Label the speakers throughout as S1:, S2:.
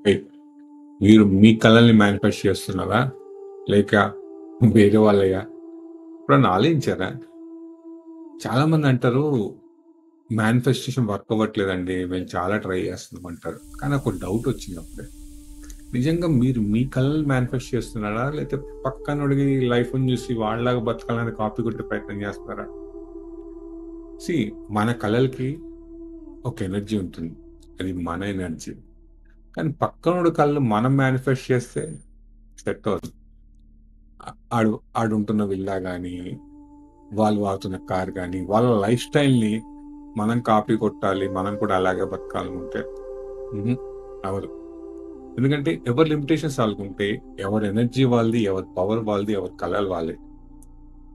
S1: Right. మీరు మీ కలల్ని manifest చేస్తున్నారా? లేక వేరే వాళ్ళయ్యా? ఎప్పుడన్నా ఆలోచించారా? చాలామంది అంటారు, మేనిఫెస్టేషన్ వర్క్ అవ్వట్లేదండి. మేము చాలా ట్రై చేస్తున్నాం అంటారు. కానీ ఒక డౌట్ వచ్చింది అప్పుడే. నిజంగా మీరు మీ కలలు మేనిఫెస్ట్ చేస్తున్నారా? లేతే పక్కనోడికి లైఫ్‌ని చూసి వాళ్ళలాగా బతకాలని కాపీ కొట్టే ప్రయత్నం చేస్తున్నారా? సీ మన కలలకి ఒక ఎనర్జీ ఉంటుంది. అది మన ఎనర్జీ. కానీ పక్కనోడి కళ్ళు మనం మేనిఫెస్ట్ చేస్తే సెట్ అవ్వదు. ఆడు ఆడుంటున్న విల్లా గానీ, వాళ్ళు వాడుతున్న కార్ గానీ, వాళ్ళ లైఫ్ స్టైల్‌ని మనం కాపీ కొట్టాలి. మనం కూడా అలాగే బతకాలనుకుంటే హుహు. అవ్వదు. ఎందుకంటే ఎవరి లిమిటేషన్స్ ఆళ్ళకుంటాయి. ఎవరి ఎనర్జీ వాళ్ళది, ఎవరి పవర్ వాళ్ళది, ఎవరి కలలు వాళ్ళయి.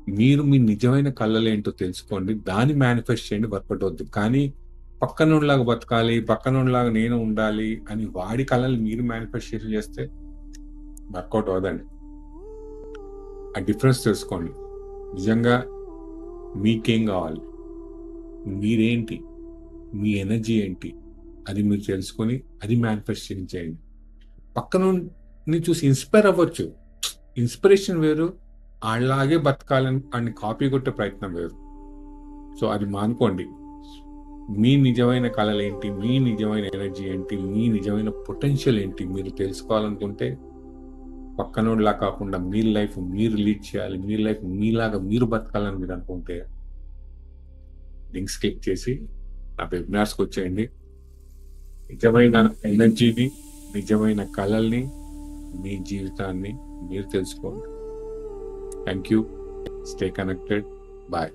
S1: మీరు మీ నిజమైన కలలేంటో తెలుసుకోండి. దాన్ని మేనిఫెస్ట్ చేయండి వర్కౌట్ అవుద్ది. కానీ పక్కనోడిలాగా బతకాలి, పక్కనోడిలాగా నేను ఉండాలి అని వాడి కలలు మీరు మేనిఫెస్టేషన్ చేస్తే వర్కౌట్ అవ్వదండి. ఆ డిఫరెన్స్ తెలుసుకోండి. నిజంగా మీకేం గావాలి? మీరేంటి? మీ ఎనర్జీ ఏంటి? అది మీరు తెలుసుకొని అది మేనిఫెస్టేషన్ చేయండి. పక్కనోడిని చూసి ఇన్‌స్పైర్ అవ్వచ్చు. ఇన్‌స్పిరేషన్ వేరు. ఆళ్ళలాగే బతకాలని ఆడిని కాపీ కొట్టే ప్రయత్నం వేరు. సో, అది మానుకోండి. మీ నిజమైన కలలేంటి? మీ నిజమైన ఎనర్జీ ఏంటి? మీ నిజమైన పొటెన్షియల్ ఏంటి? మీరు తెలుసుకోవాలనుకుంటే పక్కనోడిలా కాకుండా మీ లైఫ్ మీరు లీడ్ చేయాలి. మీ లైఫ్ మీలాగా మీరు బతకాలని మీరు అనుకుంటే లింక్స్ క్లిక్ చేసి నా వెబినార్స్‌కొచ్చేయండి. నిజమైన ఎనర్జీని, నిజమైన కలల్ని, మీ జీవితాన్ని మీరు తెలుసుకోండి. Thank you. Stay connected. Bye.